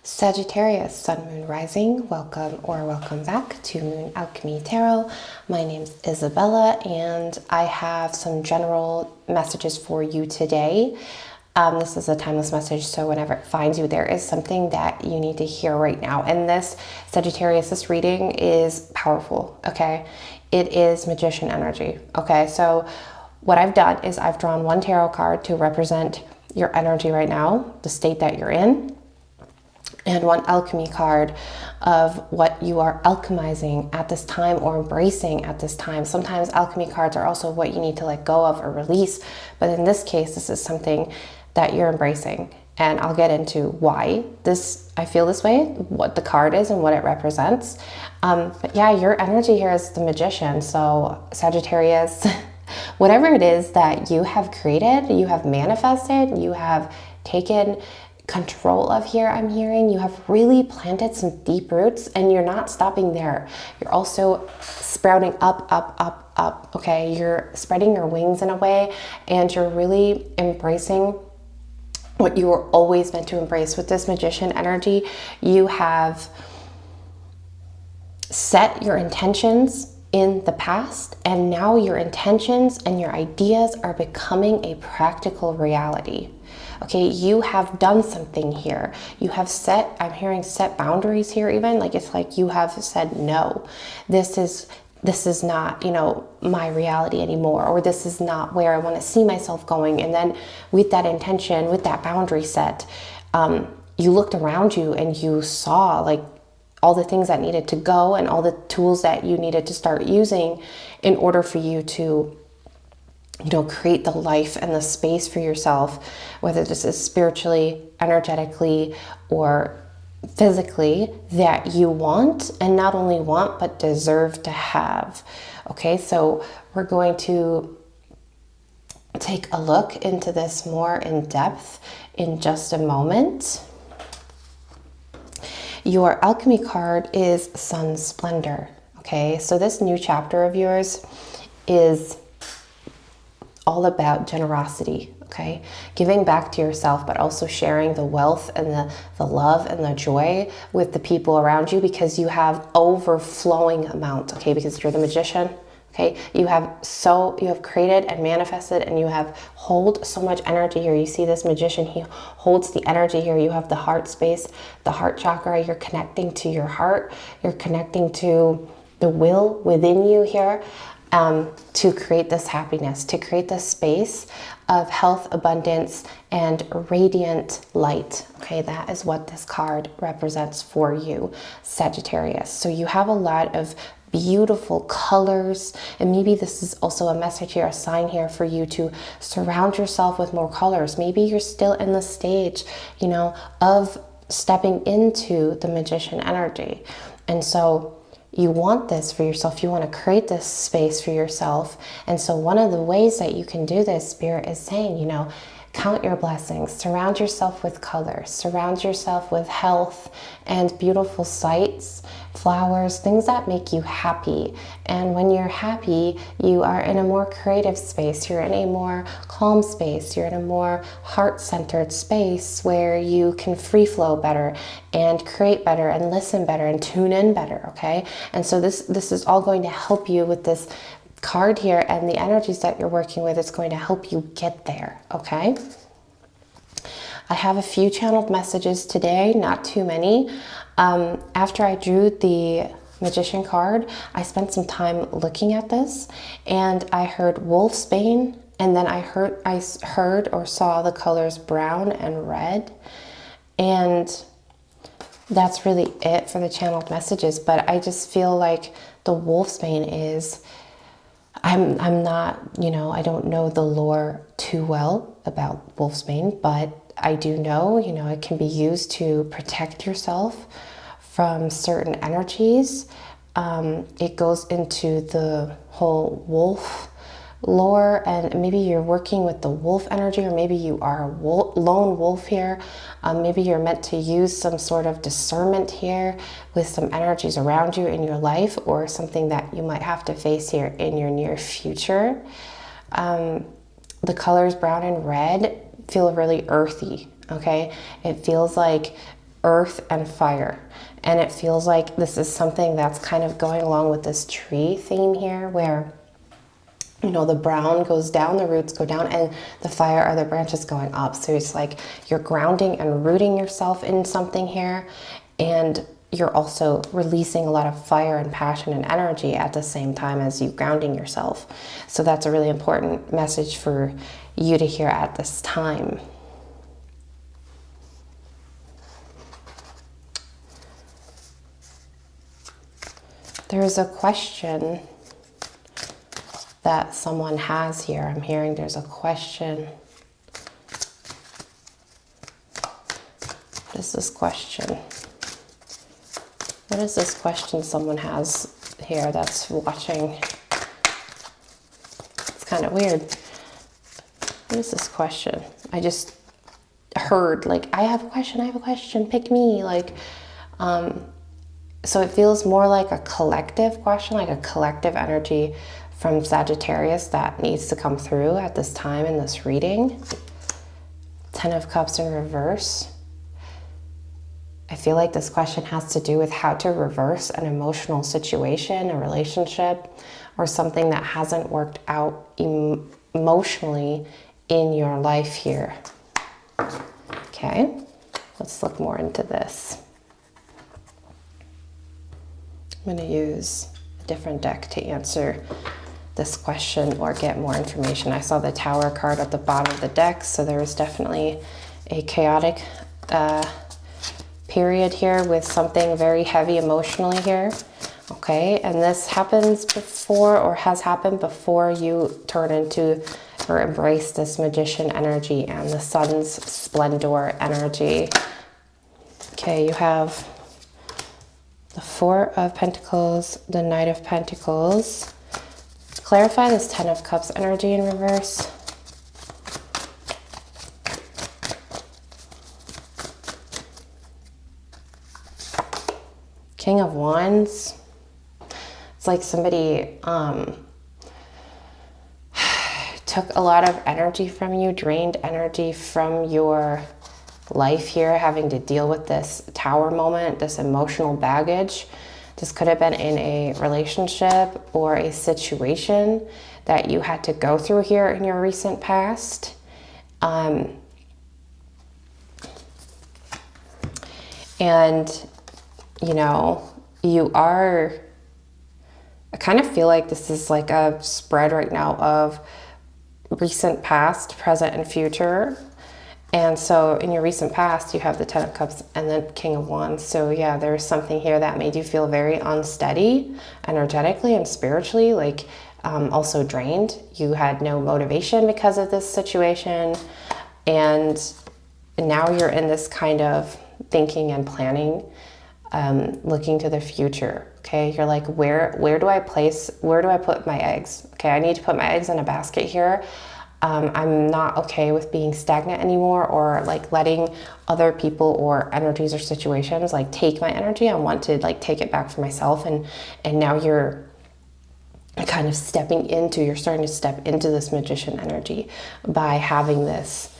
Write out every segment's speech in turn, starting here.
Sagittarius, Sun, Moon, Rising, welcome or welcome back to Moon Alchemy Tarot. My name's Isabella and I have some general messages for you today. This is a timeless message, so whenever it finds you, there is something that you need to hear right now. And this Sagittarius, this reading is powerful, okay? It is magician energy, okay? So what I've done is I've drawn one tarot card to represent your energy right now, the state that you're in, and one alchemy card of what you are alchemizing at this time or embracing at this time. Sometimes alchemy cards are also what you need to let go of or release, but in this case, this is something that you're embracing, and I'll get into why I feel this way, what the card is and what it represents. But yeah, your energy here is the magician. So Sagittarius, whatever it is that you have created, you have manifested, you have taken control of here, I'm hearing, you have really planted some deep roots and you're not stopping there. You're also sprouting up, okay? You're spreading your wings in a way and you're really embracing what you were always meant to embrace. With this magician energy, you have set your intentions in the past, and now your intentions and your ideas are becoming a practical reality. Okay, you have done something here. You have set, I'm hearing set boundaries here even, like it's like you have said, no, this is not, you know, my reality anymore, or this is not where I want to see myself going. And then with that intention, with that boundary set, you looked around you and you saw like all the things that needed to go and all the tools that you needed to start using in order for you to, you know, create the life and the space for yourself, whether this is spiritually, energetically, or physically, that you want, and not only want, but deserve to have. Okay, so we're going to take a look into this more in depth in just a moment. Your alchemy card is Sun Splendor. Okay, so this new chapter of yours is all about generosity, okay? Giving back to yourself, but also sharing the wealth and the love and the joy with the people around you, because you have overflowing amount, okay? Because you're the magician, okay? You have created and manifested, and you have hold so much energy here. You see this magician, he holds the energy here. You have the heart space, the heart chakra. You're connecting to your heart. You're connecting to the will within you here. To create this happiness, to create this space of health, abundance, and radiant light. Okay, that is what this card represents for you, Sagittarius. So you have a lot of beautiful colors, and maybe this is also a message here, a sign here for you to surround yourself with more colors. Maybe you're still in the stage, you know, of stepping into the magician energy. And so you want this for yourself. You want to create this space for yourself. And so one of the ways that you can do this, Spirit is saying, you know, count your blessings, surround yourself with colors, surround yourself with health and beautiful sights, flowers, things that make you happy. And when you're happy, you are in a more creative space. You're in a more calm space. You're in a more heart-centered space where you can free flow better and create better and listen better and tune in better, okay? And so this is all going to help you with this card here, and the energies that you're working with. It's going to help you get there, okay? I have a few channeled messages today, not too many. After I drew the magician card, I spent some time looking at this, and I heard wolfsbane, and then I heard or saw the colors brown and red, and that's really it for the channeled messages. But I just feel like the wolfsbane is, I'm not, you know, I don't know the lore too well about wolfsbane, but I do know, you know, it can be used to protect yourself from certain energies. It goes into the whole wolf lore, and maybe you're working with the wolf energy, or maybe you are a lone wolf here. Maybe you're meant to use some sort of discernment here with some energies around you in your life, or something that you might have to face here in your near future. The colors brown and red feel really earthy, okay? It feels like earth and fire. And it feels like this is something that's kind of going along with this tree theme here, where, you know, the brown goes down, the roots go down, and the fire are the branches going up. So it's like you're grounding and rooting yourself in something here, and you're also releasing a lot of fire and passion and energy at the same time as you grounding yourself. So that's a really important message for you to hear at this time. There's a question that someone has here. I'm hearing there's a question. What is this question? What is this question someone has here that's watching? It's kind of weird. What is this question? I just heard, like, I have a question, pick me. Like, so it feels more like a collective question, like a collective energy from Sagittarius that needs to come through at this time in this reading. 10 of Cups in reverse. I feel like this question has to do with how to reverse an emotional situation, a relationship, or something that hasn't worked out emotionally in your life here. Okay, let's look more into this. I'm going to use a different deck to answer this question or get more information. I saw the Tower card at the bottom of the deck, so there was definitely a chaotic period here with something very heavy emotionally here. Okay, and this happens before, or has happened before, you turn into or embrace this Magician energy and the Sun's splendor energy. Okay, you have the Four of Pentacles, the Knight of Pentacles. Clarify this 10 of Cups energy in reverse. King of Wands. It's like somebody took a lot of energy from you, drained energy from your life here, having to deal with this Tower moment, this emotional baggage. This could have been in a relationship or a situation that you had to go through here in your recent past. And, you know, you are, I kind of feel like this is like a spread right now of recent past, present, and future. And so in your recent past, you have the 10 of Cups and the King of Wands. So yeah, there's something here that made you feel very unsteady energetically and spiritually, like also drained. You had no motivation because of this situation. And now you're in this kind of thinking and planning, looking to the future. Okay, you're like, where do I put my eggs? Okay, I need to put my eggs in a basket here. I'm not okay with being stagnant anymore, or like letting other people or energies or situations like take my energy. I want to like take it back for myself. And now you're kind of you're starting to step into this Magician energy by having this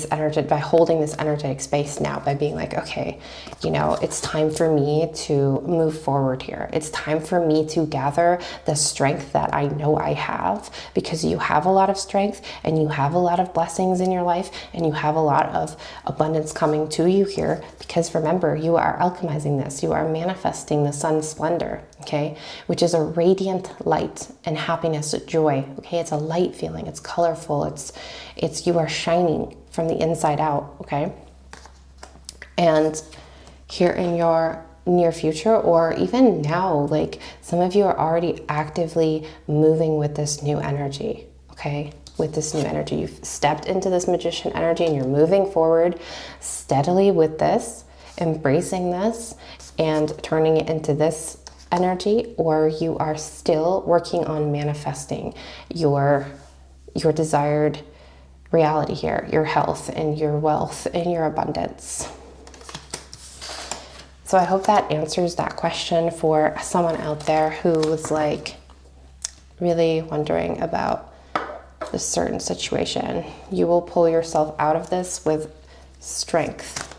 energy, by holding this energetic space now, by being like, okay, you know, it's time for me to move forward here. It's time for me to gather the strength that I know I have, because you have a lot of strength and you have a lot of blessings in your life and you have a lot of abundance coming to you here, because remember, you are alchemizing this. You are manifesting the sun's splendor, okay, which is a radiant light and happiness, joy, okay? It's a light feeling. It's colorful. It's you are shining from the inside out, okay? And here in your near future, or even now, like some of you are already actively moving with this new energy, okay? With this new energy, you've stepped into this Magician energy and you're moving forward steadily with this, embracing this and turning it into this energy, or you are still working on manifesting your desired reality here, your health and your wealth and your abundance. So I hope that answers that question for someone out there who was like really wondering about this certain situation. You will pull yourself out of this with strength.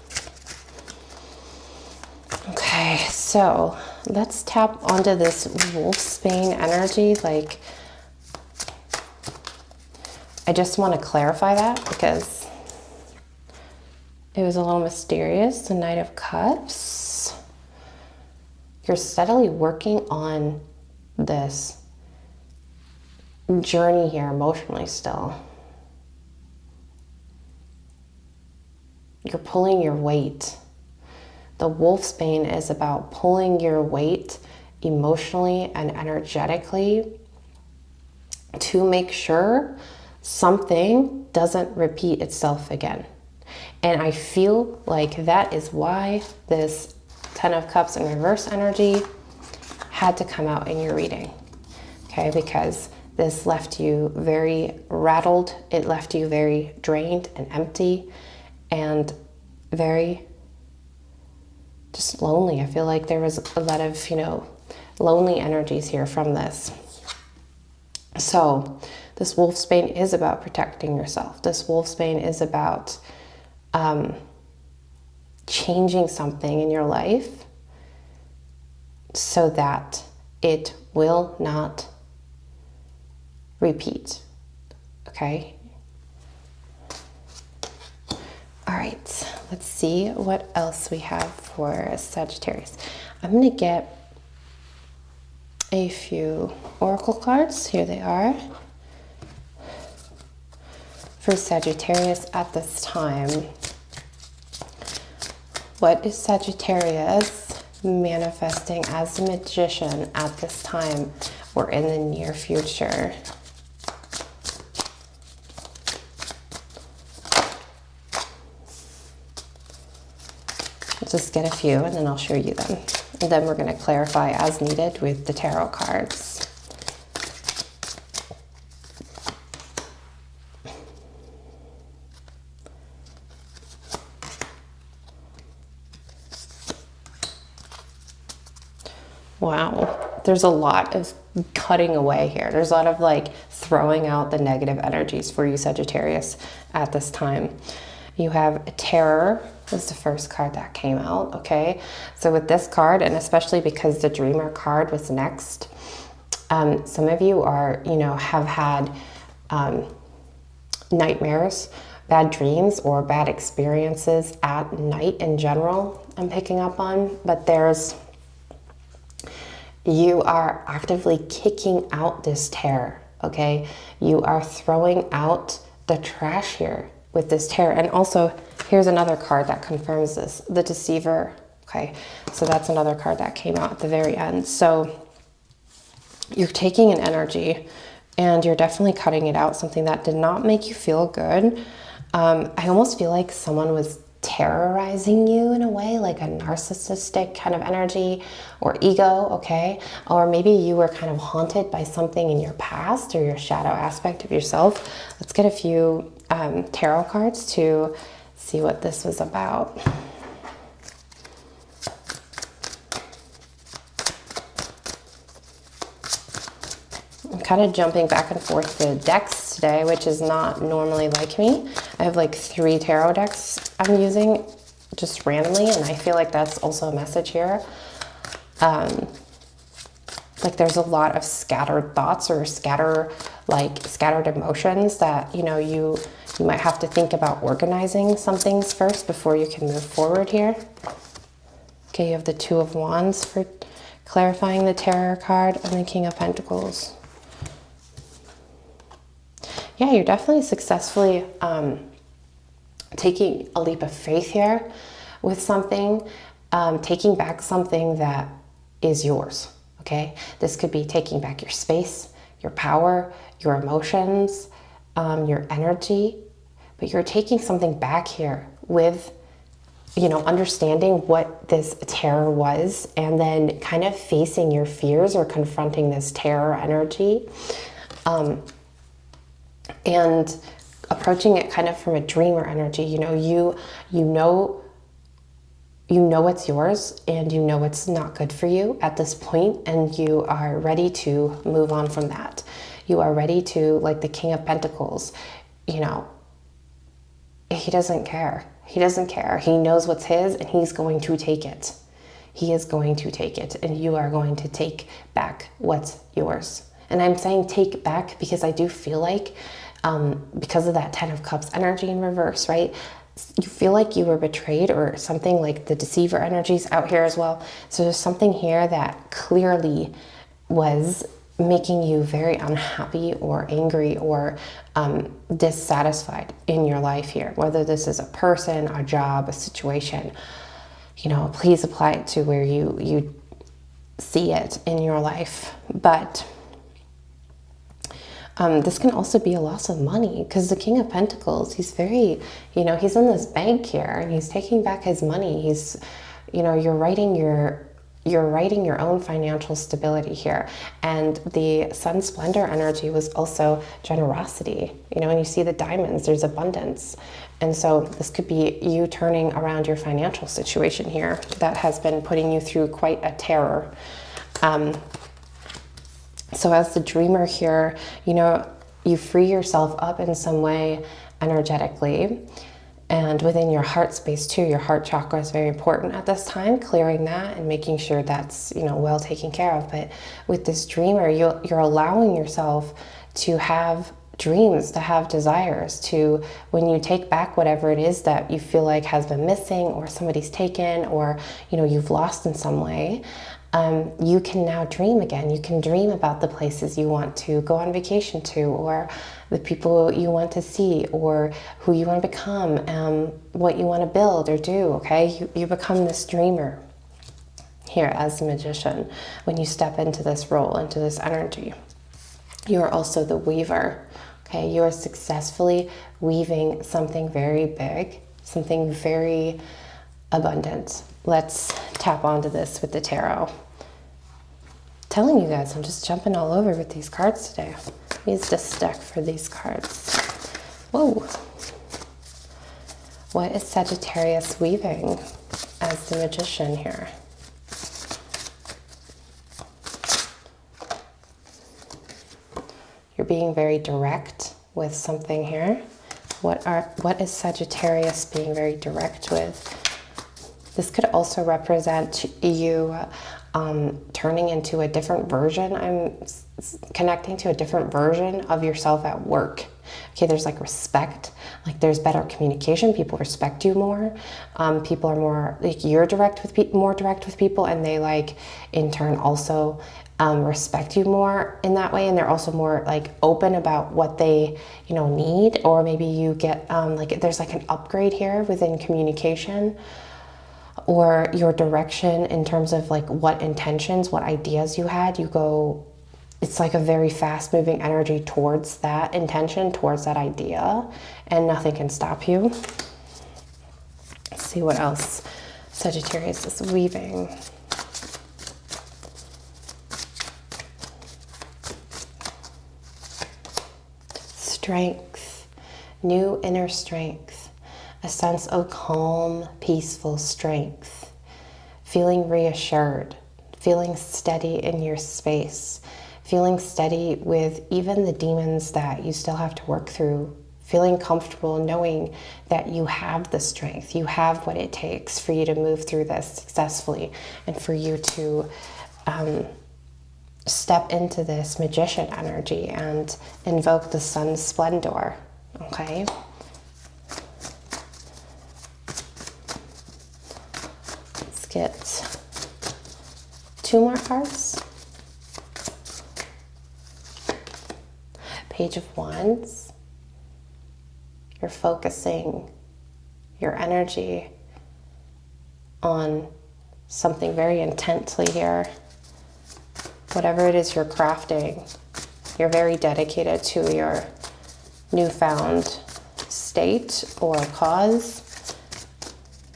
Okay, so let's tap onto this wolfsbane energy. Like, I just want to clarify that because it was a little mysterious. The Knight of Cups. You're steadily working on this journey here emotionally still. You're pulling your weight. The wolfsbane is about pulling your weight emotionally and energetically to make sure something doesn't repeat itself again. And I feel like that is why this Ten of Cups in reverse energy had to come out in your reading. Okay, because this left you very rattled. It left you very drained and empty and very just lonely. I feel like there was a lot of, lonely energies here from this. So this wolfsbane is about protecting yourself. This wolfsbane is about changing something in your life so that it will not repeat. Okay? All right, let's see what else we have for Sagittarius. I'm going to get a few oracle cards. Here they are. For Sagittarius at this time. What is Sagittarius manifesting as a magician at this time or in the near future? Just get a few and then I'll show you them. And then we're going to clarify as needed with the tarot cards. Wow, there's a lot of cutting away here. There's a lot of like throwing out the negative energies for you, Sagittarius, at this time. You have Terror was the first card that came out, okay? So with this card, and especially because the Dreamer card was next, some of you are, have had nightmares, bad dreams, or bad experiences at night in general, I'm picking up on, but you are actively kicking out this terror, okay? You are throwing out the trash here with this terror. And also, here's another card that confirms this, the Deceiver, okay? So that's another card that came out at the very end. So you're taking an energy and you're definitely cutting it out, something that did not make you feel good. I almost feel like someone was terrorizing you in a way, like a narcissistic kind of energy or ego, okay? Or maybe you were kind of haunted by something in your past or your shadow aspect of yourself. Let's get a few tarot cards to see what this was about. I'm kind of jumping back and forth to decks today, which is not normally like me. I have like 3 tarot decks I'm using just randomly, and I feel like that's also a message here. Like there's a lot of scattered thoughts or scattered emotions that, you might have to think about organizing some things first before you can move forward here. Okay, you have the 2 of Wands for clarifying the Terror card and the King of Pentacles. Yeah, you're definitely successfully taking a leap of faith here with something, taking back something that is yours, okay? This could be taking back your space, your power, your emotions, your energy, but you're taking something back here with, understanding what this terror was and then kind of facing your fears or confronting this terror energy. And approaching it kind of from a dreamer energy, you know it's yours and you know it's not good for you at this point, and you are ready to move on from that. You are ready to, like the King of Pentacles, he doesn't care. He doesn't care. He knows what's his and he's going to take it. he is going to take it, and you are going to take back what's yours. And I'm saying take back because I do feel like, because of that 10 of Cups energy in reverse, right? You feel like you were betrayed, or something, like the deceiver energies out here as well. So there's something here that clearly was making you very unhappy or angry or dissatisfied in your life here. Whether this is a person, a job, a situation, you know, please apply it to where you see it in your life. But this can also be a loss of money, because the King of Pentacles, he's very, you know, he's in this bank here and he's taking back his money. He's, you know, you're writing your own financial stability here. And the Sun Splendor energy was also generosity, you know, and you see the diamonds, there's abundance. And so this could be you turning around your financial situation here that has been putting you through quite a terror. So as the dreamer here, you know, you free yourself up in some way energetically, and within your heart space too. Your heart chakra is very important at this time, clearing that and making sure that's, you know, well taken care of. But with this dreamer, you're allowing yourself to have dreams, to have desires, to, when you take back whatever it is that you feel like has been missing, or somebody's taken, or, you know, you've lost in some way, you can now dream again. You can dream about the places you want to go on vacation to, or the people you want to see, or who you want to become, what you want to build or do, okay? You become this dreamer here as the Magician when you step into this role, into this energy. You are also the weaver, okay? You are successfully weaving something very big, something very abundant. Let's tap onto this with the tarot. Telling you guys, I'm just jumping all over with these cards today. I used a stack for these cards. Whoa. What is Sagittarius weaving as the Magician here? You're being very direct with something here. What is Sagittarius being very direct with? This could also represent you turning into a different version. I'm connecting to a different version of yourself at work. Okay, there's like respect, like there's better communication. People respect you more. People are more, like, you're more direct with people, and they, like, in turn also respect you more in that way. And they're also more, like, open about what they, you know, need. Or maybe you get like, there's like an upgrade here within communication, or your direction in terms of, like, what intentions, what ideas you had. You go, it's like a very fast moving energy towards that intention, towards that idea, and nothing can stop you. Let's see what else Sagittarius is weaving. Strength, new inner strength. A sense of calm, peaceful strength, feeling reassured, feeling steady in your space, feeling steady with even the demons that you still have to work through, feeling comfortable knowing that you have the strength, you have what it takes for you to move through this successfully, and for you to step into this Magician energy and invoke the Sun Splendor, okay? Get 2 more cards. Page of Wands. You're focusing your energy on something very intently here. Whatever it is you're crafting, you're very dedicated to your newfound state or cause.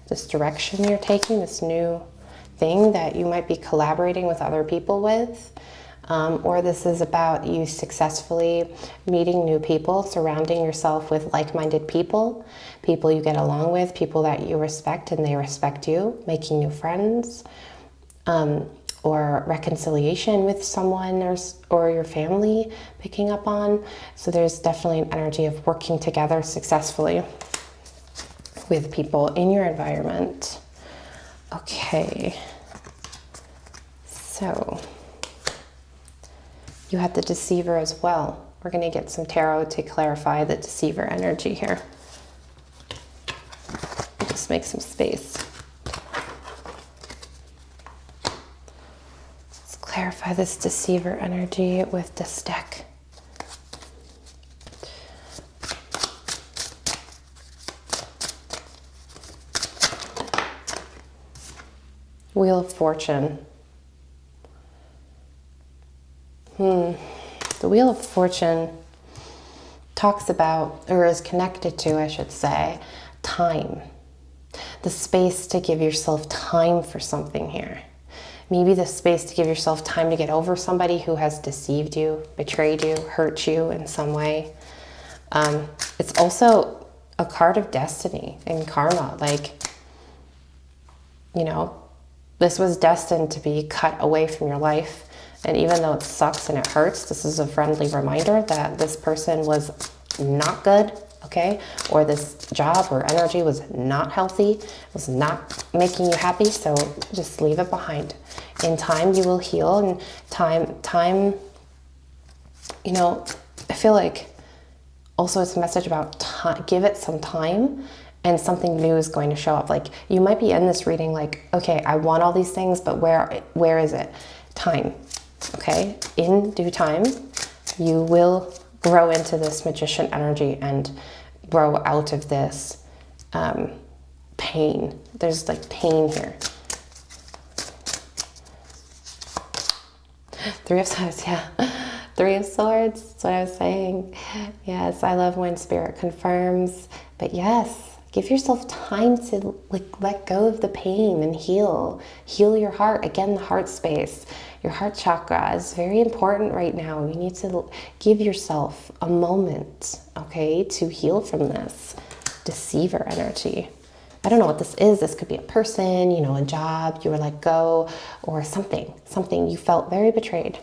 This direction you're taking, this new thing that you might be collaborating with other people with, or this is about you successfully meeting new people, surrounding yourself with like-minded people, people you get along with, people that you respect and they respect you, making new friends, or reconciliation with someone or your family picking up on. So there's definitely an energy of working together successfully with people in your environment. Okay, So you have the deceiver as well. We're going to get some tarot to clarify the deceiver energy here. Just make some space. Let's clarify this deceiver energy with this deck. Wheel of Fortune. The Wheel of Fortune talks about, or is connected to, I should say, time. The space to give yourself time for something here. Maybe the space to give yourself time to get over somebody who has deceived you, betrayed you, hurt you in some way. It's also a card of destiny and karma. Like, you know, this was destined to be cut away from your life. And even though it sucks and it hurts, this is a friendly reminder that this person was not good, okay? Or this job or energy was not healthy, was not making you happy, so just leave it behind. In time, you will heal, and time, you know, I feel like also it's a message about time. Give it some time, and something new is going to show up. Like, you might be in this reading like, okay, I want all these things, but where is it? Time. Okay, in due time, you will grow into this magician energy and grow out of this pain. There's like pain here. Three of Swords, yeah. Three of Swords, that's what I was saying. Yes, I love when Spirit confirms. But yes, give yourself time to like let go of the pain and heal. Heal your heart. Again, the heart space. Your heart chakra is very important right now. You need to give yourself a moment, okay, to heal from this deceiver energy. I don't know what this is. This could be a person, you know, a job, you were let go, or something you felt very betrayed.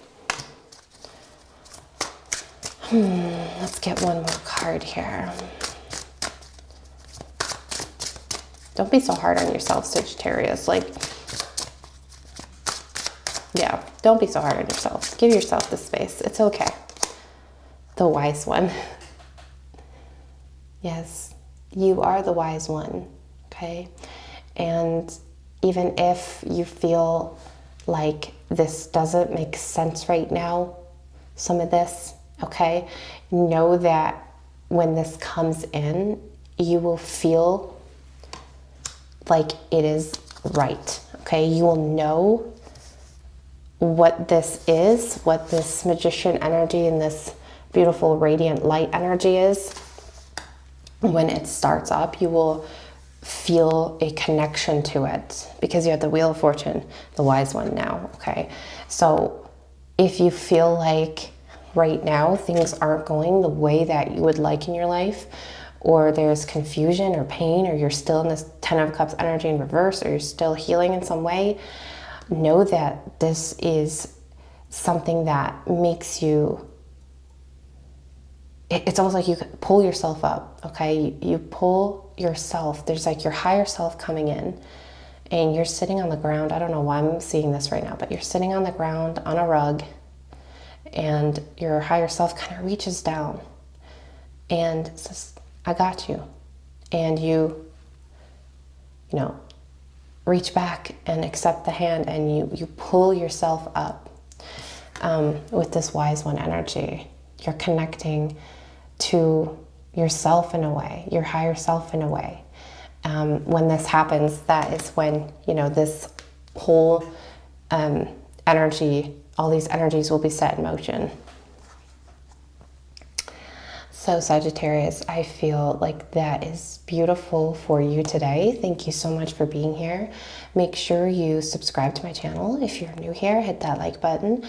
Let's get one more card here. Don't be so hard on yourself, Sagittarius. Like, yeah, don't be so hard on yourself. Give yourself the space. It's okay. The wise one. Yes, you are the wise one, okay? And even if you feel like this doesn't make sense right now, some of this, okay? Know that when this comes in, you will feel like it is right, okay? You will know what this is, what this magician energy and this beautiful radiant light energy is. When it starts up, you will feel a connection to it because you have the Wheel of Fortune, the wise one now, okay? So if you feel like right now things aren't going the way that you would like in your life, or there's confusion or pain, or you're still in this Ten of Cups energy in reverse, or you're still healing in some way, know that this is something that makes you, it's almost like you pull yourself up, okay? You pull yourself, there's like your higher self coming in, and you're sitting on the ground. I don't know why I'm seeing this right now, but you're sitting on the ground on a rug, and your higher self kind of reaches down and says, I got you. And you know, reach back and accept the hand, and you pull yourself up with this wise one energy. You're connecting to yourself in a way, your higher self in a way. When this happens, that is when, you know, this whole energy, all these energies will be set in motion. So Sagittarius, I feel like that is beautiful for you today. Thank you so much for being here. Make sure you subscribe to my channel. If you're new here, hit that like button.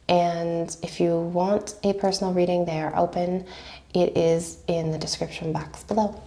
And if you want a personal reading, they are open. It is in the description box below.